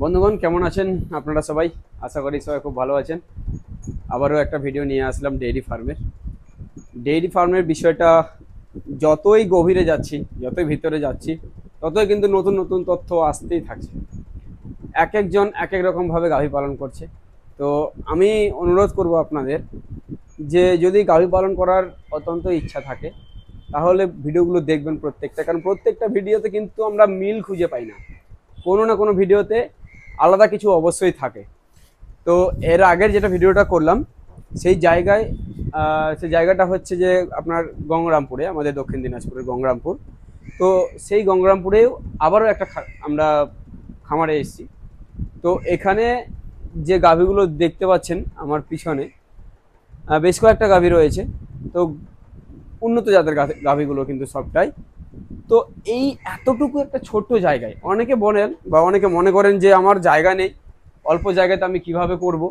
বন্ধুগণ কেমন আছেন আপনারা সবাই? আশা করি সবাই খুব ভালো আছেন। আবারও একটা ভিডিও নিয়ে আসলাম ডেইরি ফার্মের বিষয়টা। যতই গভীরে যাচ্ছি, যতই ভিতরে যাচ্ছি, ততই কিন্তু নতুন নতুন তথ্য আসতেই থাকছে। এক একজন এক এক রকমভাবে গাভী পালন করছে। তো আমি অনুরোধ করব আপনাদের যে যদি গাভী পালন করার অত্যন্ত ইচ্ছা থাকে তাহলে ভিডিওগুলো দেখবেন প্রত্যেকটা, কারণ প্রত্যেকটা ভিডিওতে কিন্তু আমরা মিল খুঁজে পাই না। কোনো না কোনো ভিডিওতে আলাদা কিছু অবশ্যই থাকে। তো এর আগের যেটা ভিডিওটা করলাম সেই জায়গায় সেই জায়গাটা হচ্ছে যে আপনার গঙ্গারামপুরে, আমাদের দক্ষিণ দিনাজপুরের গঙ্গারামপুর। তো সেই গঙ্গারামপুরেও আবারও একটা আমরা খামারে এসেছি। তো এখানে যে গাভীগুলো দেখতে পাচ্ছেন আমার পিছনে, বেশ কয়েকটা গাভী রয়েছে। তো উন্নত জাতের গাভীগুলো কিন্তু সবটাই। তো এই এতটুকু একটা ছোট্ট জায়গায় অনেকে বলেন বা অনেকে মনে করেন যে আমার জায়গা নেই, অল্প জায়গাতে আমি কিভাবে করব,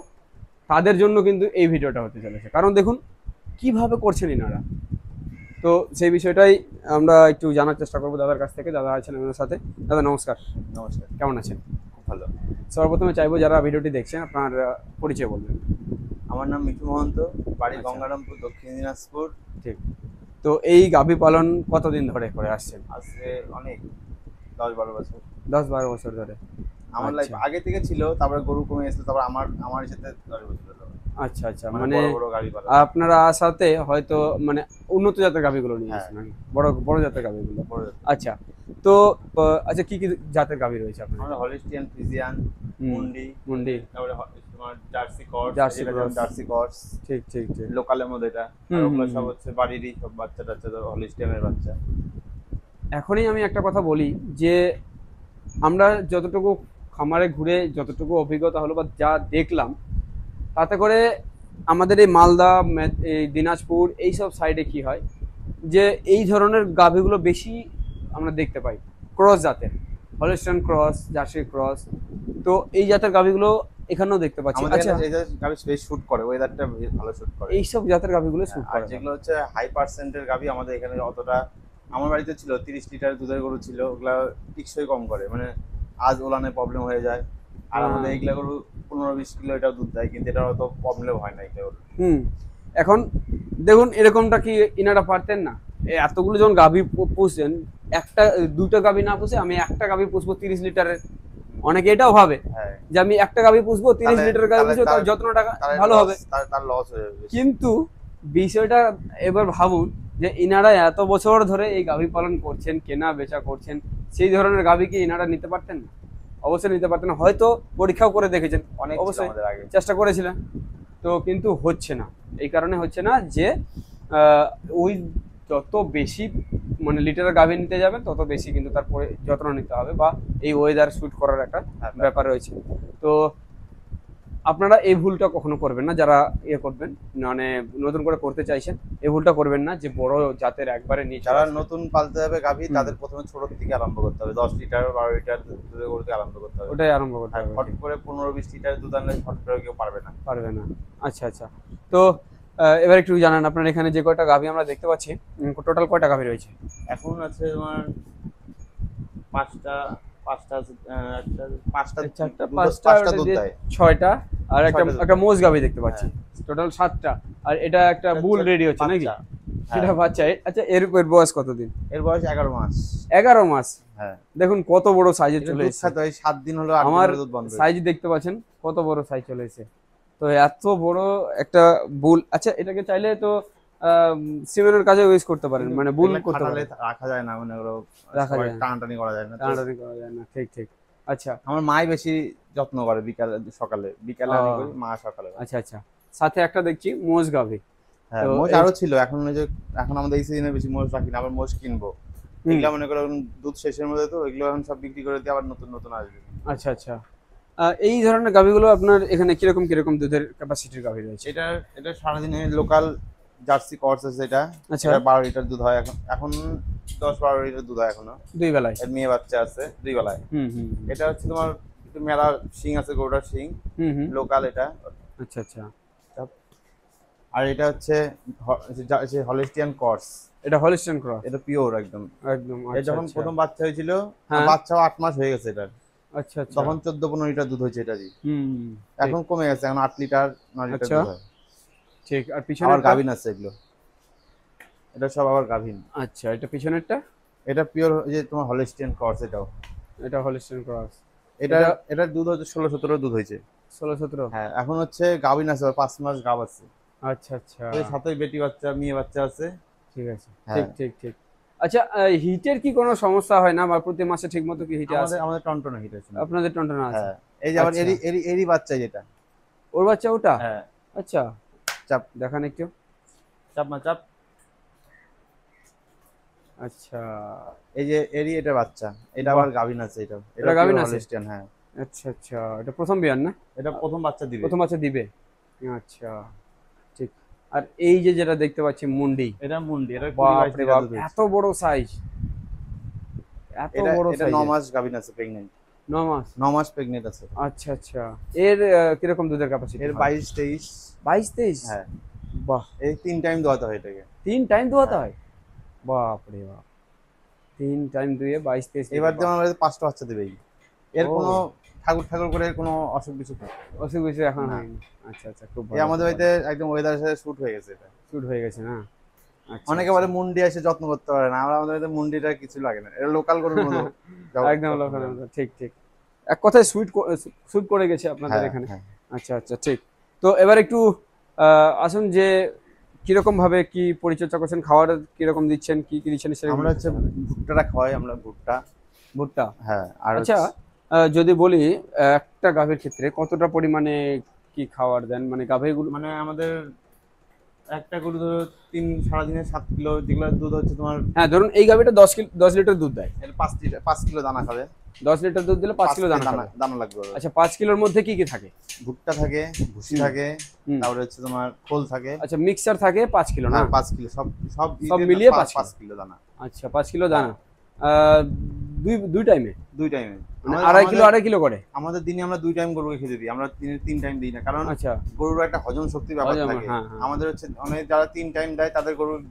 তাদের জন্য কিন্তু এই ভিডিওটা হতে চলেছে। কারণ দেখুন কিভাবে করছেন এনারা। তো সেই বিষয়টাই আমরা একটু জানার চেষ্টা করবো দাদার কাছ থেকে। দাদা আছেন আমাদের সাথে। দাদা নমস্কার। নমস্কার। কেমন আছেন? খুব ভালো। সর্বপ্রথমে চাইবো যারা ভিডিওটি দেখছেন আপনার পরিচয় বলবেন। আমার নাম মিঠু মহন্ত, বাড়ি আচ্ছা। গঙ্গারামপুর, দক্ষিণ দিনাজপুর। ঠিক। তো এই গাভী পালন কতদিন ধরে করে আসছেন? আজকে অনেক 10-12 বছর। 10-12 বছর ধরে। আমার লাইফ আচ্ছা আগে থেকে ছিল, তারপরে গরু কমে গেছিল, তারপর আমার সাথে 10 বছর হলো। আচ্ছা আচ্ছা, মানে মানে বড় বড় গাড়ি পালা। আপনারা আসাতে হয়তো মানে উন্নত জাতের গাভীগুলো নিয়ে হ্যাঁ। এসেছেন নাকি? বড় বড় জাতের গাভীগুলো। বড় জাতের। আচ্ছা। তো আচ্ছা কি কি জাতের গাভী রয়েছে আপনার? আমরা হলিস্টিয়ান, ফ্রিজিয়ান, মুন্ডি, তারপরে তোমার জার্সি ক্রস, জার্সি ক্রস। ঠিক ঠিক ঠিক। লোকালের মধ্যে এটা। আর ওগুলো সব হচ্ছে বাড়িরই সব বাচ্চা টাচ্চা, হলিস্টিয়ানের বাচ্চা। এখনই আমি একটা কথা বলি যে আমরা যতটুকু খামারে ঘুরে যতটুকু অভিজ্ঞতা হলো বা যা দেখলাম, তাতে করে আমাদের এই মালদা, এই দিনাজপুর এইসব সাইডে কি হয় যে এই ধরনের গাভীগুলো বেশি আমরা দেখতে পাই, ক্রস জাতের, হলিস্টাইন ক্রস, জার্সি ক্রস। তো এই জাতের গাভীগুলো এখানেও দেখতে পাচ্ছি। আমাদের আচ্ছা, এখানে এই জাতের গাভি বেশ শুট করে, ওয়েদারটা ভালো শুট করে। এইসব জাতের গাভীগুলো শুট আর করে। যেগুলো হচ্ছে হাই পার্সেন্টের গাভি আমাদের এখানে অতটা। আমার বাড়িতে ছিল 30 লিটার দুধের গরু ছিল, ওগুলা টিকসই কম করে, মানে আজ ওলানে প্রবলেম হয়ে যায়। আর আমাদের এইগুলা গরু 15-20 কিলো এটাও দুধ দেয়, কিন্তু এটা অত প্রবলেম হয় না এগুলো। এখন দেখুন এরকমটা কি ইনারা পারতেন না? এতগুলো যখন গাভী পুষছেন, একটা দুটো গাভী না পুষে আমি একটা গাভী পুষবো 30 লিটারের, অনেকে এটাও ভাবে যে আমি একটা গাভী পুষবো 30 লিটার গাভী পুষবো, তার যত্নটা ভালো হবে, তার লস হয়ে যাবে। কিন্তু বিষয়টা এবার ভাবুন যে ইনারা এত বছর ধরে এই গাভী পালন করছেন, কেনা বেচা করছেন, সেই ধরনের গাভী কি ইনারা নিতে পারতেন না? অবশ্যই নিতে পারতেন না। হয়তো পরীক্ষাও করে দেখেছেন, অনেক অবশ্যই আগে চেষ্টা করেছিলেন, তো কিন্তু হচ্ছে না। এই কারণে হচ্ছে না যে ওই যত বেশি মানে লিটারের গাভী নিতে যাবে তত বেশি কিন্তু তারপরে যত্ন নিতে হবে, বা এই ওয়েদার শুট করার একটা ব্যাপার রয়েছে। তো আপনারা এই ভুলটা কখনো করবেন না, যারা করবেন মানে নতুন করে করতে চাইছেন, এই ভুলটা করবেন না যে বড় জাতের একবারে নিয়ে। যারা নতুন পালতে যাবে গাভী, তাদের প্রথমে ছোট থেকে আরম্ভ করতে হবে। 10 লিটার 12 লিটার দুধের গরু থেকে আরম্ভ করতে হবে। ওটাই আরম্ভ করতে হবে। হট করে 15-20 লিটার দুধ আনলে হট করে কেউ পারবে না। আচ্ছা আচ্ছা। তো এবার একটু জানান, আপনার এখানে যে কয়টা গাভী আমরা দেখতে পাচ্ছি, টোটাল কয়টা গাভী রয়েছে? এখন আছে তোমার পাঁচটা দুধ দেয়, 6টা, আর একটা মোষ গাভী দেখতে পাচ্ছি। টোটাল 7টা। আর এটা একটা বুল রেডি হচ্ছে নাকি? সেটা বাচ্চা। আচ্ছা, এর বয়স কতদিন? এর বয়স 11 মাস। 11 মাস। হ্যাঁ, দেখুন কত বড় সাইজে চলে এসেছে। 7 দিন হলো আমার সাইজ দেখতে পাচ্ছেন, কত বড় সাইজ চলে এসেছে। তো এত বড় একটা বুল। আচ্ছা, এটাকে চাইলে তো সিমেন্টের কাজে ইউজ করতে পারেন, মানে বুল করতে পারেন। রাখা যায় না, মানে ওগুলো রাখা যায় না, টানাটানি করা যায় না। ঠিক ঠিক। আচ্ছা, আমার মাই বেশি যত্ন করে, বিকালে আমি করি, মা সকালে। আচ্ছা আচ্ছা। সাথে একটা দেখছি মোষ গাভী। হ্যাঁ, মোষ আরো ছিল। এখন আমাদের এই সিজনে বেশি মোষ রাখি না, আবার মোষ কিনবো। এগুলা মনে করো দুধ শেষের মধ্যে, তো এগুলো এখন সব বিক্রি করে দিয়ে আবার নতুন নতুন আসবে। আচ্ছা আচ্ছা। এই ধরনের গাভীগুলো আপনার এখানে কিরকম কিরকম দুধের ক্যাপাসিটির গাভী রয়েছে? এটা সারাদিনে লোকাল জার্সি ক্রস আছে, এটা 12 লিটার দুধ হয়। এখন 10-12 লিটার দুধ হয় এখনো, 2 বেলায়। এর মেয়ে বাচ্চা আছে 2 বেলায়। এটা হচ্ছে তোমার একটু মেলা শিং আছে, গরুটার শিং লোকাল এটা। আচ্ছা আচ্ছা। আর এটা হচ্ছে হলিস্টিয়ান ক্রস। এটা হলিস্টাইন ক্রস, এটা পিওর একদম একদম। এটা যখন প্রথম বাচ্চা হয়েছিল, বাচ্চাও 8 মাস হয়ে গেছে এটার। আচ্ছা আচ্ছা। তখন 14-15 লিটার দুধ হয়েছে এটারই। হুম। এখন কমে গেছে, এখন 8 লিটার 9 লিটার আচ্ছা দুধ হয়। ঠিক। আর আবার পিছনেরটা? গাভিন আছে এগুলো, এটা সব আবার গাভিন। আচ্ছা, এটা পিছনেরটা? এটা পিওর যে তোমার হলিস্টিয়ান ক্রস এটাও। এটা হলিস্টিয়ান ক্রস। এটা এটা এটার দুধ হচ্ছে 16-17 দুধ হয়েছে। 16-17? হ্যাঁ, এখন হচ্ছে গাভিন আছে, 5 মাস গাভ আছে। আচ্ছা আচ্ছা, ওই সাথে বেটি বাচ্চা মেয়ে বাচ্চা আছে। ঠিক আছে। ঠিক হ্যাঁ, ঠিক ঠিক। আচ্ছা, হিটের কি কোনো সমস্যা হয় না, বা প্রতি মাসে ঠিক মতো কি হিটে আসে? আমাদের আমাদের টনটনে হিট আছে। আপনাদের টনটনা আছে? হ্যাঁ, এই যে আবার আচ্ছা। এরি এরি এরি বাচ্চা যেটা। ওর বাচ্চা ওটা? হ্যাঁ, আচ্ছা, চাপ দেখান একটু। চাপ না চাপ। আচ্ছা এই যে এরি, এটা বাচ্চা, এটা বাহ। আবার গাভিন আছে। এটা এটা গাভিন আছে? হলিস্টিয়ান। হ্যাঁ, আচ্ছা আচ্ছা, এটা প্রথম বিয়ান না? এটা প্রথম বাচ্চা দিবে। প্রথম বাচ্চা দিবে। আচ্ছা ঠিক। আর এই যে যেটা দেখতে পাচ্ছি মুন্ডি, এটা মুন্ডি, এটা 20-22 বাপ রে লিটার বাপ, দুধ হয়েছে। এত বড় সাইজ, এত এটা বড় এটা সাইজ! 9 মাস গাভিন আছে, প্রেগন্যান্ট। 9 মাস? 9 মাস প্রেগন্যান্ট আছে। আচ্ছা আচ্ছা। এর কিরকম দুধের ক্যাপাসিটি? এর 22-23। 22-23? হ্যাঁ, বাহ। এই 3 টাইম দোয়াতে হয় এটাকে। 3 টাইম দোয়াতে হ্যাঁ। হয়? বাপ রে বাপ, 3 টাইম দুয়ে 22-23। এবার যেমন আমাদের 5টা বাচ্চা দেবেই। এর ও। কোনো ঠাকুর ঠাকুর করে এর কোনো অসুখ বিসুখ নেই। অসুখ বিসুখ এখন না। হয়নি? আচ্ছা আচ্ছা, খুব এই ভালো। আমাদের বাড়িতে একদম ওয়েদারের সাথে শুট হয়ে গেছে এটা। শুট হয়ে গেছে না? আচ্ছা অনেকে আচ্ছা। বলে মুন্ডি এসে যত্ন করতে পারে না, আমরা আমাদের বাড়িতে মুন্ডিটা কিছু লাগে না, এটা লোকাল গরুর মতো। একদম লোকাল, ঠিক ঠিক। এক কথায় সুইট করে গেছে আপনাদের হ্যাঁ, এখানে। হ্যাঁ। আচ্ছা আচ্ছা ঠিক। তো এবার একটু আসুন যে কিরকম ভাবে কি পরিচর্যা করছেন, খাবার কিরকম দিচ্ছেন, কি কি দিচ্ছেন সেটা আমরা হচ্ছে ভুট্টাটা খাওয়াই, আমরা ভুট্টা। ভুট্টা? হ্যাঁ, আর আচ্ছা, যদি বলি একটা গাভীর ক্ষেত্রে কতটা পরিমাণে কি খাবার দেন, মানে গাভীগুলো? মানে আমাদের একটা গরু ধরো সারাদিনে 7 কিলো, যেগুলো দুধ হচ্ছে তোমার। হ্যাঁ, ধরুন এই গাভীটা 10 লিটার দুধ দেয়। এর 5 কিলো দানা খাবে। 10 লিটার দুধ দিলে 5 কিলো দানা দানা খাবে। দানা লাগবে ওর। আচ্ছা, 5 কিলোর মধ্যে কি কি থাকে? ভুট্টা থাকে, ভুসি থাকে, হুম। তারপরে হচ্ছে তোমার খোল থাকে। আচ্ছা, মিক্সার থাকে 5 কিলো না? হ্যাঁ, 5 কিলো সব সব সব মিলিয়ে 5 5 কিলো দানা। আচ্ছা, 5 কিলো দানা। আহ, দুই টাইমে? 2 টাইমে। মানে আড়াই কিলো করে? আমাদের দিনে আমরা 2 টাইম গরুকে খেতে দিই, আমরা দিনে 3 টাইম দিই না, কারণ আচ্ছা গরুর একটা হজম শক্তির ব্যাপার হজম, থাকে। হ্যাঁ, হ্যাঁ। আমাদের হচ্ছে অনেক যারা 3 টাইম দেয় তাদের গরুর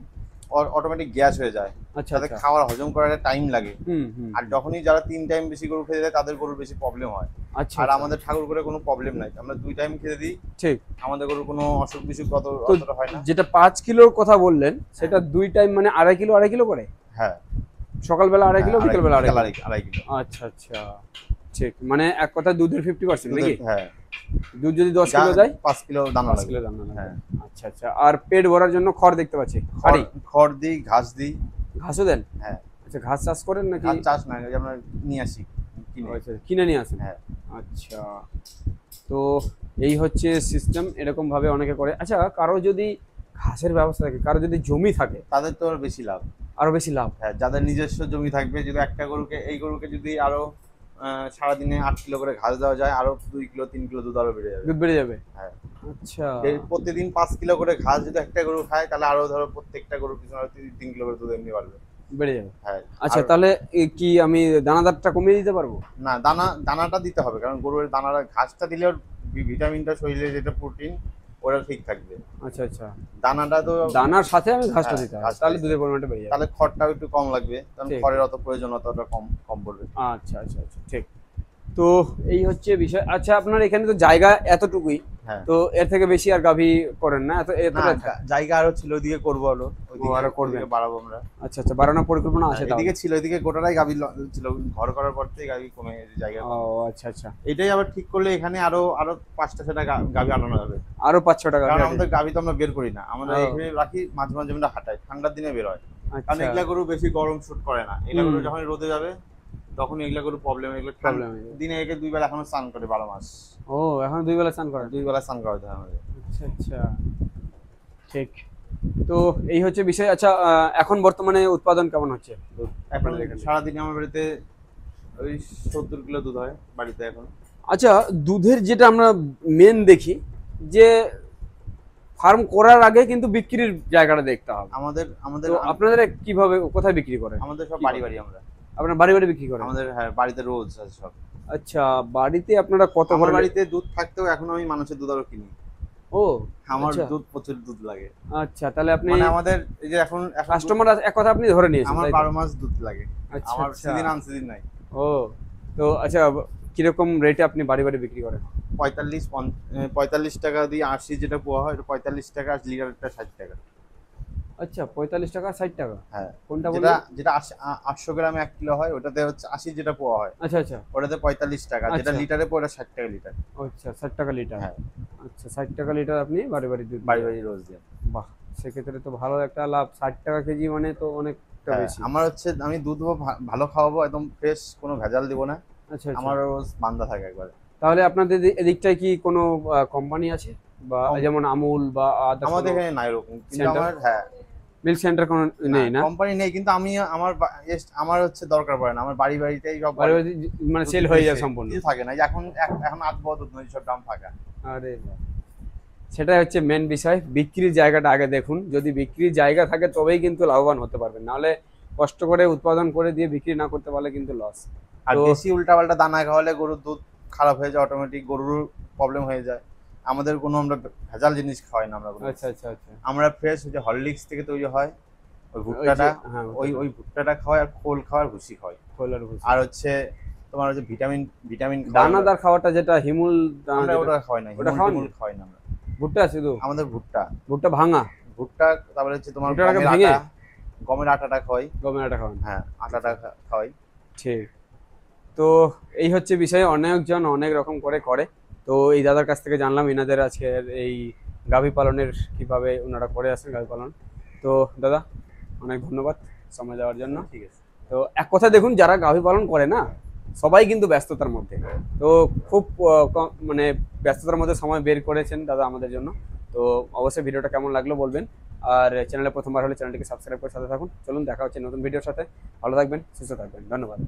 অটোমেটিক গ্যাস হয়ে যায়, আচ্ছা তাদের আচ্ছা। খাওয়ার হজম করার টাইম লাগে। হুম হুম। আর যখনই যারা 3 টাইম বেশি গরু খেতে দেয় তাদের গরুর বেশি প্রবলেম হয়। আচ্ছা আর আচ্ছা, আমাদের ঠাকুর করে কোনো প্রবলেম নাই, আমরা 2 টাইম খেতে দিই, ঠিক। আমাদের গরুর কোনো অসুখ বিসুখ তো অতটা হয় না। যেটা 5 কিলোর কথা বললেন, সেটা 2 টাইম মানে আড়াই কিলো করে? হ্যাঁ, সকালবেলা আড়াই কিলো, বিকেলবেলা আড়াই কিলো? আড়াই কিলো। আচ্ছা আচ্ছা ঠিক। মানে এক কথা দুধের 50% নাকি? হ্যাঁ, দুধ যদি 10 কিলো দেয়, 5 কিলো দানা 5 লাগবে। কিলো দানা হ্যাঁ। লাগবে। আচ্ছা আচ্ছা। আর পেট ভরার জন্য খড় দেখতে পাচ্ছি, হাঁড়ি? খড় দিই, ঘাস দিই। ঘাসও দেন? হ্যাঁ। আচ্ছা, ঘাস চাষ করেন নাকি? ঘাস চাষ না, এই যে আমরা নিয়ে আসি কিনে। আচ্ছা, কিনে নিয়ে আসেন? হ্যাঁ। আচ্ছা, তো এই হচ্ছে সিস্টেম, এরকম ভাবে অনেকে করে। আচ্ছা, কারো যদি ঘাসের ব্যবস্থা থাকে, কারো যদি জমি থাকে, তাদের তো আর বেশি লাভ। আরো বেশি লাভ? হ্যাঁ, যাদের নিজস্ব জমি থাকবে, যদি একটা গরুকে, এই গরুকে যদি আরো সারাদিনে 8 কিলো করে ঘাস দেওয়া যায়, আরো 2 কিলো 3 কিলো দুধ আরো বেড়ে যাবে। দুধ বেড়ে যাবে? হ্যাঁ। আচ্ছা। এই প্রতিদিন 5 কিলো করে ঘাস যদি একটা গরু খায়, তাহলে আরো ধরো প্রত্যেকটা গরুর পিছনে আরো 3 কিলো করে দুধ এমনি বাড়বে। বেড়ে যাবে? হ্যাঁ। আচ্ছা, আর তাহলে কি আমি দানাদারটা কমিয়ে দিতে পারবো? না, দানাটা দিতে হবে, কারণ গরুর দানাটা, ঘাসটা দিলে ওর ভিটামিনটা শরীরে, যেটা প্রোটিন, ওটা ঠিক থাকবে। আচ্ছা আচ্ছা। দানাটা তো দানার সাথে আমি ঘাসটা হ্যাঁ, দিতে হবে, ঘাসটা তাহলে দিতে দুধের পরিমাণটা বেড়ে যাবে। তাহলে খড়টাও একটু কম লাগবে, কারণ ঠিক। খড়ের অত প্রয়োজন, অতটা কম কম পড়বে। আচ্ছা আচ্ছা আচ্ছা ঠিক। তো এই হচ্ছে বিষয়। আচ্ছা, আপনার এখানে তো জায়গা এতটুকুই, হ্যাঁ। তো এর থেকে বেশি আর গাভী করেন না? না, এতটা থাকে? জায়গা আরো ছিল, ওইদিকে করবো আরো, ওইদিকে আরো করবেন? ওইদিকে বাড়াবো আমরা। আচ্ছা আচ্ছা, বাড়ানোর পরিকল্পনা আছে তাহলে? এদিকে ছিল, এদিকে গোটাটাই গাভী ছিল, ঘর করার পর থেকে গাভী কমে গেছে জায়গা। ও আচ্ছা আচ্ছা। এটাই আবার ঠিক করলে এখানে আরো আরো 5টা-6টা গাভী আনানো যাবে, আরো 5-6 টাকা? কারণ আমাদের গাভী তো আমরা বের করি না, আমরা ও। এখানে রাখি, মাঝে মাঝে আমরা হাঁটাই, ঠান্ডার দিনে বের হয়। কারণ আচ্ছা, এগুলা গরু বেশি গরম শুট করে না, এগুলা গরু হুম। যখন রোদে যাবে তখন এগুলা গরু প্রবলেম, এগুলো প্রবলেম হয়ে যাবে। দিনে একে 2 বেলা এখনো স্নান করে 12 মাস। ও, এখন 2 বেলা স্নান করেন? 2 বেলা স্নান করাতে হয় আমাদের। আচ্ছা আচ্ছা ঠিক। তো এই হচ্ছে বিষয়। আচ্ছা, এখন বর্তমানে উৎপাদন কেমন হচ্ছে দুধ এখন আপনাদের এখানে? সারাদিনে আমার বাড়িতে ওই 70 কিলো দুধ হয় বাড়িতে এখন। আচ্ছা, দুধের যেটা আমরা মেন দেখি, যে ফার্ম করার আগে কিন্তু বিক্রির জায়গাটা দেখতে হবে। আমাদের আমাদের তো আপনাদের কিভাবে, কোথায় বিক্রি করেন? আমাদের সব কি বাড়ি করেন? বাড়ি আমরা, আপনার বাড়ি বাড়ি বিক্রি করেন? আমাদের হ্যাঁ বাড়িতে রোজ আছে সব। আচ্ছা, বাড়িতে আপনারা কত আমার করে? বাড়িতে দুধ থাকতেও এখন আমি মানুষের দুধ আরো কিনি। ও, আমার আচ্ছা। দুধ প্রচুর দুধ লাগে। আচ্ছা, তাহলে আপনি মানে আমাদের এই যে এখন এখন কাস্টমার এক কথা আপনি ধরে নিয়েছেন, আমার তাই তো? 12 মাস দুধ লাগে। আচ্ছা আমার আচ্ছা। সিজন আনসিজন নাই। ও, তো আচ্ছা, কিরকম রেটে আপনি বাড়ি বাড়ি বিক্রি করেন? 45 টাকা দিয়ে 80 যেটা পোয়া হয়, এটা 45 টাকা, আর লিটারটা 60 টাকা। আচ্ছা, 45 টাকা 60 টাকা। হ্যাঁ, কোনটা যেটা বললেন? যেটা 800 গ্রামে 1 কিলো হয়, ওটাতে হচ্ছে 80 যেটা পোয়া হয়, আচ্ছা আচ্ছা ওটাতে 45 টাকা। যেটা আচ্ছা। লিটারে পোয়া, ওটা 60 টাকা লিটার। আচ্ছা, 60 টাকা লিটার। হ্যাঁ, আচ্ছা, 60 টাকা লিটার আপনি বাড়ি বাড়ি দুধ বাড়ি দেন। বাড়ি রোজ দেন। বাহ, সেক্ষেত্রে তো ভালো একটা লাভ। 60 টাকা কেজি মানে তো অনেকটা হ্যাঁ, বেশি। আমার হচ্ছে আমি দুধ ভালো খাওয়াবো, একদম ফ্রেশ, কোনো ভেজাল দিব না। আচ্ছা আচ্ছা। আমার রোজ বান্ধা থাকে একবারে। তাহলে আপনাদের এদিকটায় কি কোনো কোম্পানি আছে, বা যেমন আমুল বা আদার্স আমাদের কোনো এখানে নাই ওরকম, কিন্তু সেন্টার, আমার, হ্যাঁ, মিল্ক সেন্টার কোনো নেই না? কোম্পানি নেই, কিন্তু আমি আমার হচ্ছে দরকার পড়ে না, আমার বাড়ি বাড়িতেই সব বাড়ি বাড়ি মানে সেল হয়ে যায় সম্পূর্ণ? কিছু থাকে না। এই এখন এখন 8 বছর দুধ নদী সব দাম ফাঁকা। আরে বাহ। সেটাই হচ্ছে মেন বিষয়, বিক্রির জায়গাটা আগে দেখুন। যদি বিক্রির জায়গা থাকে তবেই কিন্তু লাভবান হতে পারবেন, নাহলে কষ্ট করে উৎপাদন করে দিয়ে বিক্রি না করতে পারলে কিন্তু লস। আর তো বেশি উল্টাপাল্টা দানা খাওয়ালে গরুর দুধ খারাপ হয়ে যায়, অটোমেটিক গরুর প্রবলেম হয়ে যায়। আমাদের কোনো, আমরা ভেজাল জিনিস খাওয়াই না আমরা কোনো। আচ্ছা আচ্ছা আচ্ছা। আমরা ফ্রেশ যে হরলিক্স থেকে তৈরি হয় ওই ভুট্টাটা, হ্যাঁ, ওই ভুট্টাটা খাওয়াই, আর খোল খাওয়ার, ভুসি খাওয়াই। খোলার ভুসি। আর হচ্ছে তোমার হচ্ছে ভিটামিন ভিটামিন দানাদার খাওয়াটা যেটা হিমুল দানা, আমরা যেটা ওটা খাওয়াই না, ওটা খাওয়ান? খাওয়াই না আমরা। ভুট্টা শুধু? আমাদের ভুট্টা, ভুট্টা ভাঙা? ভুট্টা, তারপরে হচ্ছে তোমার ভুট্টাটাকে গমের ভেঙে? আটা, গমের আটাটা খাওয়াই। গমের আটা খাওয়ান? হ্যাঁ, আটাটা খাওয়াই। ঠিক। তো এই হচ্ছে বিষয়, অনেকজন অনেক রকম করে করে। তো এই দাদার কাছ থেকে জানলাম এনাদের আজকের এই গাভী পালনের কিভাবে ওনারা করে আসেন গাভী পালন। তো দাদা, অনেক ধন্যবাদ সময় দেওয়ার জন্য। ঠিক আছে। তো এক কথা দেখুন, যারা গাভী পালন করে না, সবাই কিন্তু ব্যস্ততার মধ্যে। তো খুব মানে ব্যস্ততার মধ্যে সময় বের করেছেন দাদা আমাদের জন্য। তো অবশ্যই ভিডিওটা কেমন লাগলো বলবেন, আর চ্যানেলে প্রথমবার হলে চ্যানেলটিকে সাবস্ক্রাইব করে সাথে থাকুন। চলুন, দেখা হচ্ছে নতুন ভিডিওর সাথে। ভালো থাকবেন, সুস্থ থাকবেন, ধন্যবাদ।